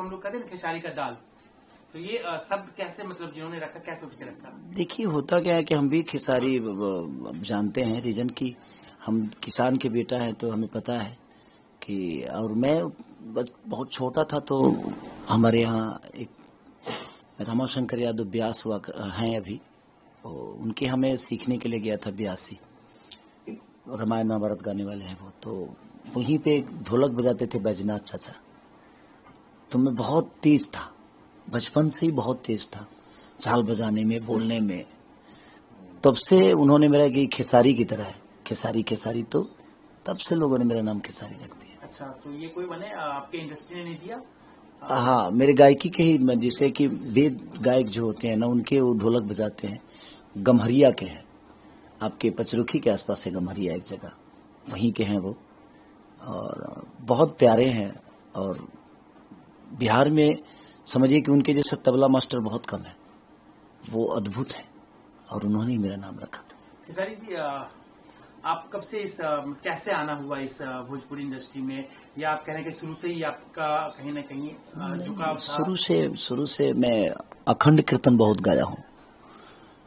हम लोग कहते हैं ना खेसारी का दाल, तो ये शब्द कैसे मतलब जिन्होंने रखा, क्या सोच के रखा? देखिए होता क्या है कि हम भी खेसारी जानते हैं रीजन की, हम किसान के बेटा हैं तो हमें पता है कि, और मैं बहुत छोटा था तो हमारे यहाँ एक रामाशंकर यादव ब्यास हुआ हैं अभी, तो उनके हमें सीखने के लिए गया था ब्यासी, रामायण महाभारत गाने वाले हैं वो, तो वहीं पे ढोलक बजाते थे बैजनाथ चाचा। तो मैं बहुत तेज था, बचपन से ही बहुत तेज था झाल बजाने में, बोलने में। तब से उन्होंने मेरा कि खेसारी की तरह है, खेसारी खेसारी, तो तब से लोगों ने मेरा नाम खेसारी रख दिया। अच्छा, तो ये कोई बने आपके इंडस्ट्री ने नहीं दिया? हाँ, मेरे गायकी के ही, जैसे कि वेद गायक जो होते हैं ना, उनके वो ढोलक बजाते हैं, गम्हरिया के हैं, आपके पचरुखी के आसपास है गम्हरिया एक जगह, वहीं के हैं वो, और बहुत प्यारे हैं। और बिहार में समझिए कि उनके जैसा तबला मास्टर बहुत कम है, वो अद्भुत है, और उन्होंने ही मेरा नाम रखा था। खेसारी जी, आप कब से इस कैसे आना हुआ इस भोजपुरी इंडस्ट्री में, या आप कह रहे हैं कि शुरू से ही आपका कहीं ना कहीं झुकाव था? शुरू से मैं अखंड कीर्तन बहुत गाया हूँ,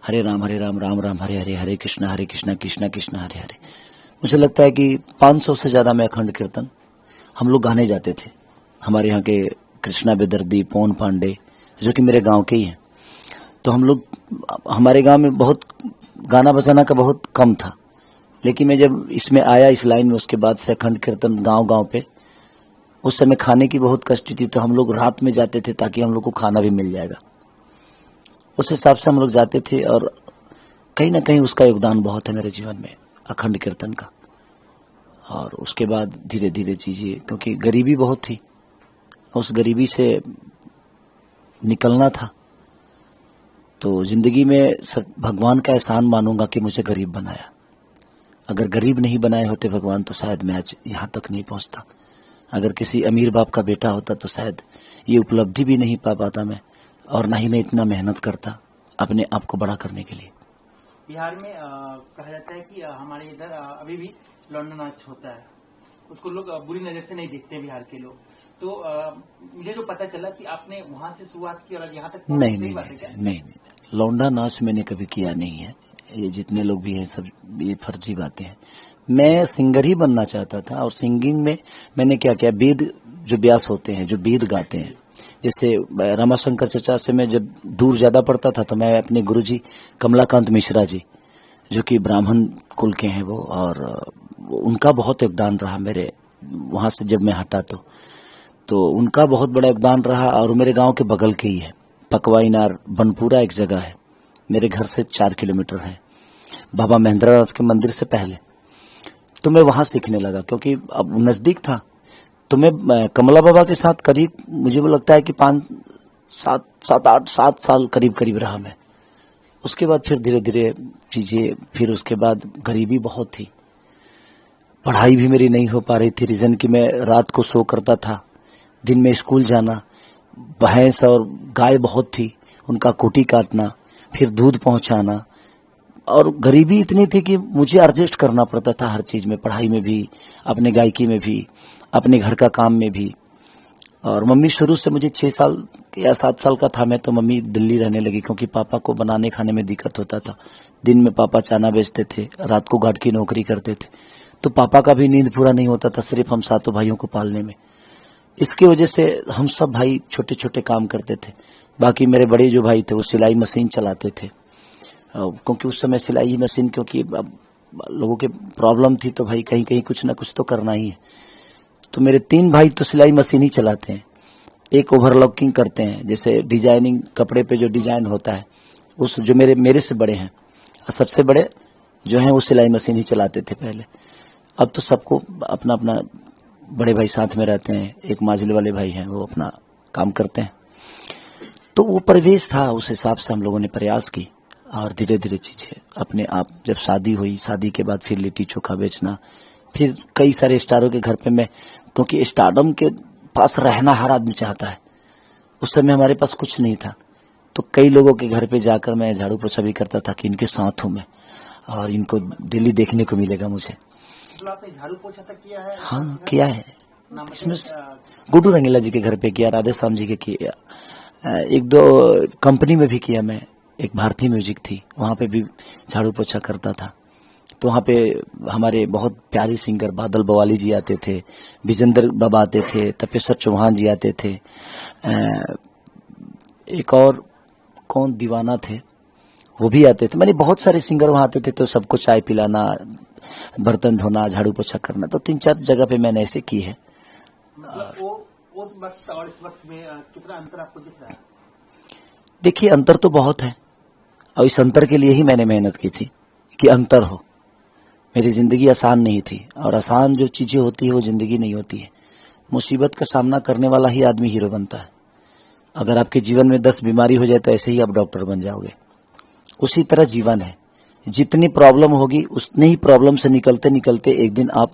हरे राम राम राम हरे हरे, हरे कृष्णा कृष्णा कृष्णा हरे हरे। मुझे लगता है कि 500 से ज्यादा मैं अखंड कीर्तन हम लोग गाने जाते थे। हमारे यहाँ के कृष्णा बेदर्दी, पवन पांडे, जो कि मेरे गांव के ही हैं, तो हम लोग, हमारे गांव में बहुत गाना बजाना का बहुत कम था, लेकिन मैं जब इसमें आया इस लाइन में, उसके बाद से अखंड कीर्तन गांव गांव पे, उस समय खाने की बहुत कष्ट थी, तो हम लोग रात में जाते थे ताकि हम लोग को खाना भी मिल जाएगा, उस हिसाब से हम लोग जाते थे। और कहीं ना कहीं उसका योगदान बहुत है मेरे जीवन में, अखंड कीर्तन का। और उसके बाद धीरे धीरे चीजें, क्योंकि गरीबी बहुत थी, उस गरीबी से निकलना था, तो जिंदगी में भगवान का एहसान मानूंगा कि मुझे गरीब बनाया। अगर गरीब नहीं बनाए होते भगवान, तो शायद मैं आज यहाँ तक नहीं पहुँचता। अगर किसी अमीर बाप का बेटा होता तो शायद ये उपलब्धि भी नहीं पा पाता मैं, और ना ही मैं इतना मेहनत करता अपने आप को बड़ा करने के लिए। बिहार में कहा जाता है कि हमारे इधर अभी भी लौंडा नाच होता है, उसको लोग बुरी नजर से नहीं देखते बिहार के लोग। तो मुझे जो पता चला कि आपने वहां से शुरुआत की और यहाँ तक नहीं, लौंडा नाच मैंने कभी किया नहीं है। ये जितने लोग भी हैं सब ये फर्जी बातें हैं। मैं सिंगर ही बनना चाहता था, और सिंगिंग में मैंने क्या किया, वेद जो व्यास होते हैं, जो वेद गाते हैं, जैसे रामाशंकर चचा से मैं जब दूर ज्यादा पड़ता था, तो मैं अपने गुरुजी कमलाकांत मिश्रा जी, जो कि ब्राह्मण कुल के हैं वो, और उनका बहुत योगदान रहा मेरे वहां से जब मैं हटा, तो उनका बहुत बड़ा योगदान रहा। और मेरे गांव के बगल के ही है, पकवाईनार बनपुरा एक जगह है, मेरे घर से 4 किलोमीटर है, बाबा महेंद्रनाथ के मंदिर से पहले। तो मैं वहां सीखने लगा, क्योंकि अब नजदीक था। तो मैं कमला बाबा के साथ करीब, मुझे वो लगता है कि 7 साल करीब रहा मैं। उसके बाद फिर धीरे धीरे चीजें, फिर उसके बाद गरीबी बहुत थी, पढ़ाई भी मेरी नहीं हो पा रही थी, रीजन कि मैं रात को सो करता था, दिन में स्कूल जाना, भैंस और गाय बहुत थी, उनका कुटी काटना, फिर दूध पहुंचाना, और गरीबी इतनी थी कि मुझे एडजस्ट करना पड़ता था हर चीज में, पढ़ाई में भी, अपने गायकी में भी, अपने घर का काम में भी। और मम्मी शुरू से, मुझे 6 साल या 7 साल का था मैं, तो मम्मी दिल्ली रहने लगी, क्योंकि पापा को बनाने खाने में दिक्कत होता था। दिन में पापा चाना बेचते थे, रात को गार्ड की नौकरी करते थे, तो पापा का भी नींद पूरा नहीं होता था सिर्फ हम सातों भाइयों को पालने में। इसकी वजह से हम सब भाई छोटे छोटे काम करते थे। बाकी मेरे बड़े जो भाई थे वो सिलाई मशीन चलाते थे, क्योंकि उस समय सिलाई मशीन, क्योंकि अब लोगों के प्रॉब्लम थी, तो भाई कहीं कहीं कुछ ना कुछ तो करना ही है। तो मेरे 3 भाई तो सिलाई मशीन ही चलाते हैं, एक ओवरलॉकिंग करते हैं, जैसे डिजाइनिंग, कपड़े पे जो डिजाइन होता है, उस जो मेरे से बड़े हैं, सबसे बड़े जो हैं वो सिलाई मशीन ही चलाते थे पहले। अब तो सबको अपना अपना, बड़े भाई साथ में रहते हैं, एक माजिल वाले भाई हैं, वो अपना काम करते हैं। तो वो परिवेश था, उस हिसाब से हम लोगों ने प्रयास की, और धीरे धीरे चीजें अपने आप, जब शादी हुई, शादी के बाद फिर लिट्टी चोखा बेचना, फिर कई सारे स्टारों के घर पे मैं, क्योंकि स्टारडम के पास रहना हर आदमी चाहता है, उस समय हमारे पास कुछ नहीं था, तो कई लोगों के घर पे जाकर मैं झाड़ू पोछा भी करता था कि इनके साथ हूं मैं, और इनको डेली देखने को मिलेगा मुझे। तो आपने झाड़ू पोछा तक किया है? हाँ, किया है, नाम इसमें बताइए, गुड्डू रंगीला जी के घर पे किया, राधे श्याम जी के किया, एक दो कंपनी में भी किया मैं। एक भारतीय म्यूजिक थी, वहाँ पे भी झाड़ू पोछा करता था। तो वहाँ पे हमारे बहुत प्यारे सिंगर बादल बवाली जी आते थे, विजेंद्र बाबा आते थे, तपेश्वर चौहान जी आते थे, एक और कौन दीवाना थे वो भी आते थे। मैंने बहुत सारे सिंगर वहाँ आते थे, तो सबको चाय पिलाना, बर्तन धोना, झाड़ू पोछा करना, तो 3-4 जगह पे मैंने ऐसे की है। मतलब वो उस वक्त और इस वक्त में कितना अंतर आपको दिख रहा है? देखिए, अंतर तो बहुत है, और इस अंतर के लिए ही मैंने मेहनत की थी कि अंतर हो। मेरी जिंदगी आसान नहीं थी, और आसान जो चीजें होती है वो जिंदगी नहीं होती है। मुसीबत का सामना करने वाला ही आदमी हीरो बनता है। अगर आपके जीवन में 10 बीमारी हो जाए तो ऐसे ही आप डॉक्टर बन जाओगे। उसी तरह जीवन है, जितनी प्रॉब्लम होगी उतनी ही प्रॉब्लम से निकलते निकलते एक दिन आप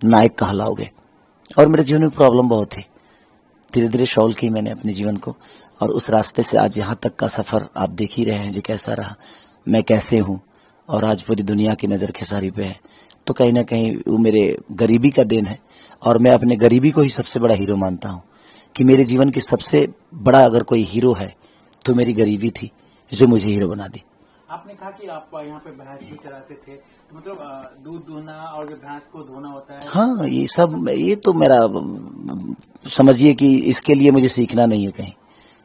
नायक कहलाओगे। और मेरे जीवन में प्रॉब्लम बहुत थी, धीरे धीरे सॉल्व की मैंने अपने जीवन को, और उस रास्ते से आज यहाँ तक का सफर आप देख ही रहे हैं जी कैसा रहा, मैं कैसे हूँ, और आज पूरी दुनिया की नज़र खेसारी पे है। तो कहीं ना कहीं वो मेरे गरीबी का देन है, और मैं अपने गरीबी को ही सबसे बड़ा हीरो मानता हूँ कि मेरे जीवन की सबसे बड़ा अगर कोई हीरो है तो मेरी गरीबी थी जो मुझे हीरो बना दी। आपने कहा कि आप यहाँ पे भैंस भी चराते थे, तो मतलब दूध दूहना और जो भैंस को धोना होता है। हाँ, ये सब, ये तो मेरा समझिए कि इसके लिए मुझे सीखना नहीं है कहीं।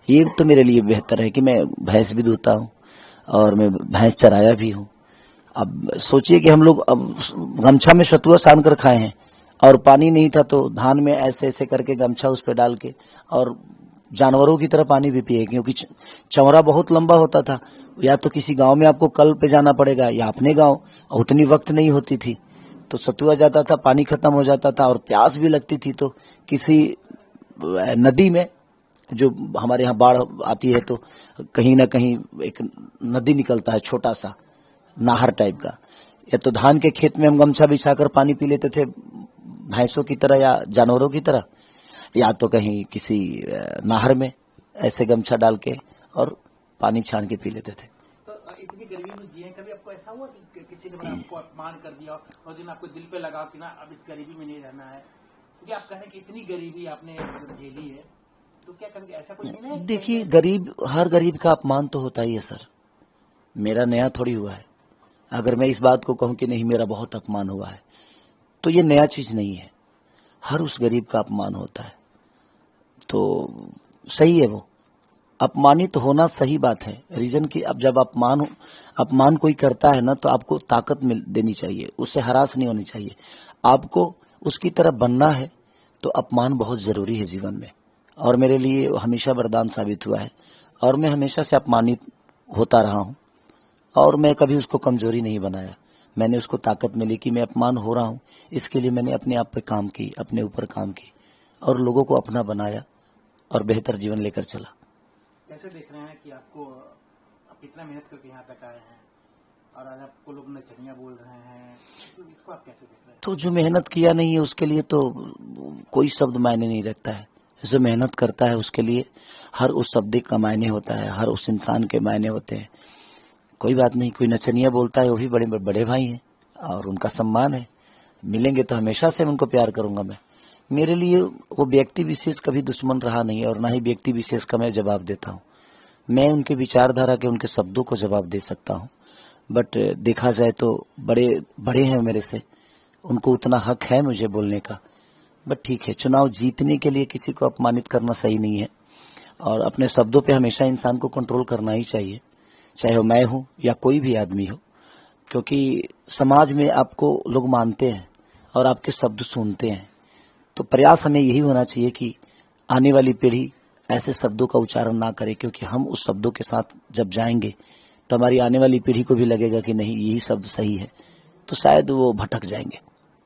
ये तो मेरे लिए बेहतर है कि मैं भैंस भी दूहता हूँ और मैं भैंस चराया भी हूँ। अब सोचिए कि हम लोग अब गमछा में सतुआ सान कर खाए हैं, और पानी नहीं था तो धान में ऐसे ऐसे करके गमछा उस पर डाल के और जानवरों की तरह पानी भी पिए, क्योंकि चौरा बहुत लंबा होता था। या तो किसी गांव में आपको कल पे जाना पड़ेगा या अपने गांव, और उतनी वक्त नहीं होती थी, तो सतुआ जाता था, पानी खत्म हो जाता था और प्यास भी लगती थी, तो किसी नदी में, जो हमारे यहाँ बाढ़ आती है तो कहीं ना कहीं एक नदी निकलता है, छोटा सा नाहर टाइप का, या तो धान के खेत में हम गमछा बिछाकर पानी पी लेते थे भैंसों की तरह या जानवरों की तरह, या तो कहीं किसी नाहर में ऐसे गमछा डाल के और पानी छान के पी लेते थे। तो इतनी गर्मी में जिए, कभी आपको ऐसा हुआ कि किसी ने आपको अपमान कर दिया और दिन आपको दिल पे लगा कि ना अब इस गरीबी में नहीं रहना है, क्योंकि आप कहें कि इतनी गरीबी आपने झेली है, तो क्या करेंगे? ऐसा कुछ नहीं है? देखिए, गरीब, हर गरीब का अपमान तो होता ही है सर, मेरा नया थोड़ी हुआ है। अगर मैं इस बात को कहूं कि नहीं मेरा बहुत अपमान हुआ है, तो ये नया चीज नहीं है, हर उस गरीब का अपमान होता है। तो सही है, वो अपमानित होना सही बात है। रीजन कि अब जब अपमान कोई करता है ना, तो आपको ताकत मिल देनी चाहिए, उससे हरास नहीं होनी चाहिए, आपको उसकी तरह बनना है। तो अपमान बहुत जरूरी है जीवन में, और मेरे लिए हमेशा वरदान साबित हुआ है, और मैं हमेशा से अपमानित होता रहा हूं, और मैं कभी उसको कमजोरी नहीं बनाया। मैंने उसको ताकत मिली कि मैं अपमान हो रहा हूं, इसके लिए मैंने अपने आप पे काम की, अपने ऊपर काम की, और लोगों को अपना बनाया और बेहतर जीवन लेकर चला। कैसे देख रहे हैं कि आपको, आप इतना मेहनत करके यहाँ तक आए हैं और आज आपको लोग नचनिया बोल रहे हैं, तो इसको आप कैसे देख रहे हैं? तो जो मेहनत किया नहीं है उसके लिए तो कोई शब्द मायने नहीं रखता है। जो मेहनत करता है उसके लिए हर उस शब्द का मायने होता है, हर उस इंसान के मायने होते हैं। कोई बात नहीं, कोई नचनिया बोलता है, वो भी बड़े बड़े भाई हैं और उनका सम्मान है, मिलेंगे तो हमेशा से उनको प्यार करूंगा मैं। मेरे लिए वो व्यक्ति विशेष कभी दुश्मन रहा नहीं, और ना ही व्यक्ति विशेष का मैं जवाब देता हूँ। मैं उनके विचारधारा के, उनके शब्दों को जवाब दे सकता हूँ, बट देखा जाए तो बड़े बड़े हैं मेरे से, उनको उतना हक है मुझे बोलने का। बट ठीक है, चुनाव जीतने के लिए किसी को अपमानित करना सही नहीं है, और अपने शब्दों पे हमेशा इंसान को कंट्रोल करना ही चाहिए, चाहे वो मैं हूँ या कोई भी आदमी हो, क्योंकि समाज में आपको लोग मानते हैं और आपके शब्द सुनते हैं। तो प्रयास हमें यही होना चाहिए कि आने वाली पीढ़ी ऐसे शब्दों का उच्चारण ना करे, क्योंकि हम उस शब्दों के साथ जब जाएंगे तो हमारी आने वाली पीढ़ी को भी लगेगा कि नहीं, यही शब्द सही है, तो शायद वो भटक जाएंगे।